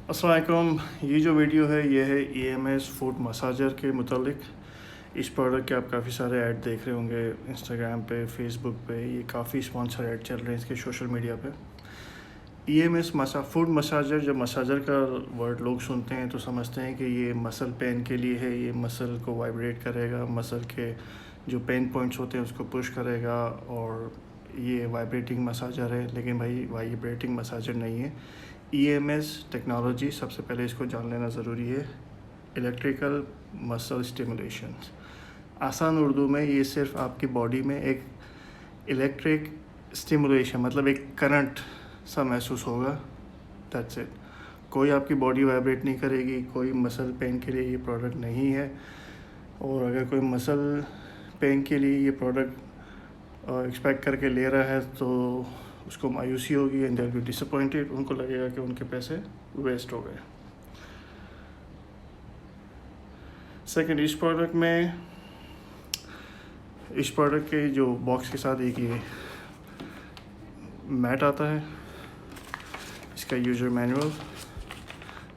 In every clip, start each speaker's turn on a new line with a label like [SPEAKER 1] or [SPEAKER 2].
[SPEAKER 1] अस्सलाम वालेकुम। ये जो वीडियो है ये है EMS फुट मसाजर के मुतालिक। इस प्रोडक्ट के आप काफ़ी सारे ऐड देख रहे होंगे इंस्टाग्राम पे, फेसबुक पे। ये काफ़ी स्पॉन्सर ऐड चल रहे हैं इसके सोशल मीडिया पे। EMS फुट मसाजर, जब मसाजर का वर्ड लोग सुनते हैं तो समझते हैं कि ये मसल पेन के लिए है, ये मसल को वाइब्रेट करेगा, मसल के जो पेन पॉइंट्स होते हैं उसको पुश करेगा और ये वाइब्रेटिंग मसाजर है। लेकिन भाई वाइब्रेटिंग मसाजर नहीं है। EMS टेक्नोलॉजी, सबसे पहले इसको जान लेना ज़रूरी है। इलेक्ट्रिकल मसल स्टिमुलेशन, आसान उर्दू में ये सिर्फ आपकी बॉडी में एक इलेक्ट्रिक स्टिमुलेशन, मतलब एक करंट सा महसूस होगा। That's it. कोई आपकी बॉडी वाइब्रेट नहीं करेगी, कोई मसल पेन के लिए ये प्रोडक्ट नहीं है। और अगर कोई मसल पेन के लिए ये प्रोडक्ट एक्सपेक्ट करके ले रहा है तो उसको मायूसी होगी and they will be disappointed. उनको लगेगा कि उनके पैसे वेस्ट हो गए। सेकंड, इस प्रोडक्ट के जो बॉक्स के साथ एक ये मैट आता है, इसका यूज़र मैनुअल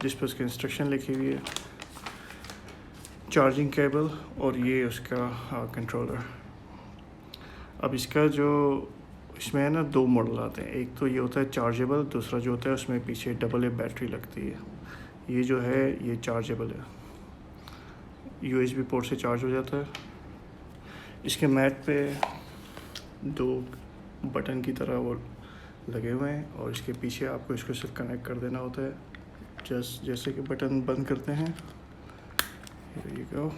[SPEAKER 1] जिस पर उसकी इंस्ट्रक्शन लिखी हुई है, चार्जिंग केबल और ये उसका कंट्रोलर। अब इसका जो इसमें है ना, दो मॉडल आते हैं। एक तो ये होता है चार्जेबल, दूसरा जो होता है उसमें पीछे AA बैटरी लगती है। ये जो है ये चार्जेबल है, USB पोर्ट से चार्ज हो जाता है। इसके मैट पे दो बटन की तरह वो लगे हुए हैं और इसके पीछे आपको इसको सिर्फ कनेक्ट कर देना होता है। जैसे कि बटन बंद करते हैं, here you go।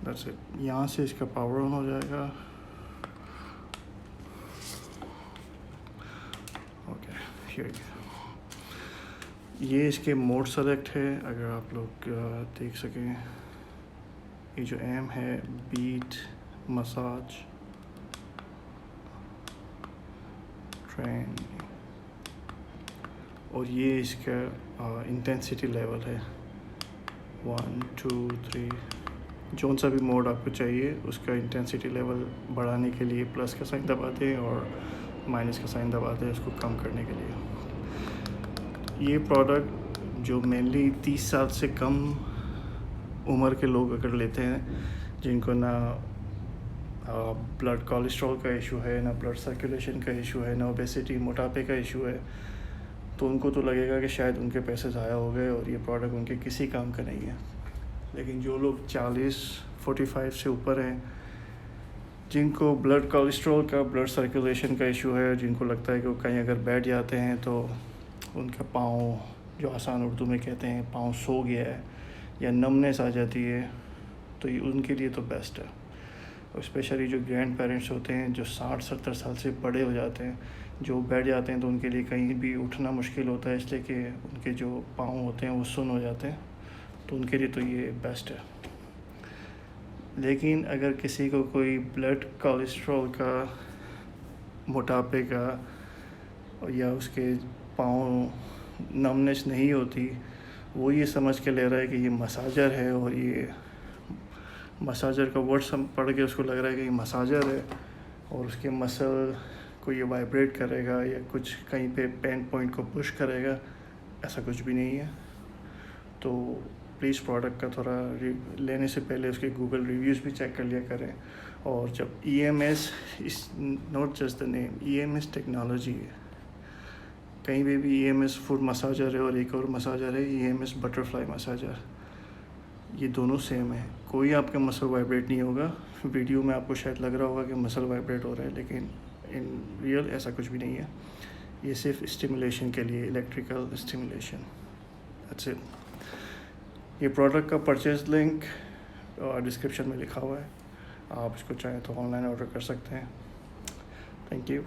[SPEAKER 1] That's it। यहाँ से इसका पावर ऑन हो जाएगा। Okay, here you go। ये इसके मोड सेलेक्ट है, अगर आप लोग देख सकें। ये जो एम है, बीट, मसाज, ट्रेन, और ये इसका इंटेंसिटी लेवल है 1 2 3। जौन सा भी मोड आपको चाहिए उसका इंटेंसिटी लेवल बढ़ाने के लिए प्लस का साइन दबाते हैं और माइनस का साइन दबाते हैं उसको कम करने के लिए। ये प्रोडक्ट जो मेनली 30 साल से कम उम्र के लोग अगर लेते हैं, जिनको ना ब्लड कोलेस्ट्रॉल का इशू है, ना ब्लड सर्कुलेशन का इशू है, ना ओबेसिटी मोटापे का इशू है, तो उनको तो लगेगा कि शायद उनके पैसे ज़ाया हो गए और ये प्रोडक्ट उनके किसी काम का नहीं है। लेकिन जो लोग 40-45 से ऊपर हैं, जिनको ब्लड कोलेस्ट्रॉल का, ब्लड सर्कुलेशन का इशू है, जिनको लगता है कि वो कहीं अगर बैठ जाते हैं तो उनका पाँव, जो आसान उर्दू में कहते हैं पाँव सो गया है या नमनेस आ जाती है, तो ये उनके लिए तो बेस्ट है। और स्पेशली जो ग्रैंड पेरेंट्स होते हैं, जो 60-70 साल से बड़े हो जाते हैं, जो बैठ जाते हैं तो उनके लिए कहीं भी उठना मुश्किल होता है, इसलिए कि उनके जो पाँव होते हैं वो सुन्न हो जाते हैं, तो उनके लिए तो ये बेस्ट है। लेकिन अगर किसी को कोई ब्लड कोलेस्ट्रॉल का, मोटापे का या उसके पाँव नमनेस नहीं होती, वो ये समझ के ले रहा है कि ये मसाजर है और ये मसाजर का वर्ड पढ़ के उसको लग रहा है कि ये मसाजर है और उसके मसल को ये वाइब्रेट करेगा या कुछ कहीं पे पेन पॉइंट को पुश करेगा, ऐसा कुछ भी नहीं है। तो प्लीज़ प्रोडक्ट का थोड़ा लेने से पहले उसके गूगल रिव्यूज़ भी चेक कर लिया करें। और जब EMS is not just the name, EMS technology है। कहीं भी EMS फुट मसाजर है और एक और मसाजर है EMS बटरफ्लाई मसाजर, ये दोनों सेम है। कोई आपका मसल वाइब्रेट नहीं होगा। वीडियो में आपको शायद लग रहा होगा कि मसल वाइब्रेट हो रहा है, लेकिन इन रियल ऐसा कुछ भी नहीं है। ये सिर्फ स्टिमुलेशन के लिए, इलेक्ट्रिकल स्टिमुलेशन, दैट्स इट। ये प्रोडक्ट का परचेज लिंक डिस्क्रिप्शन में लिखा हुआ है, आप इसको चाहें तो ऑनलाइन ऑर्डर कर सकते हैं। Thank you.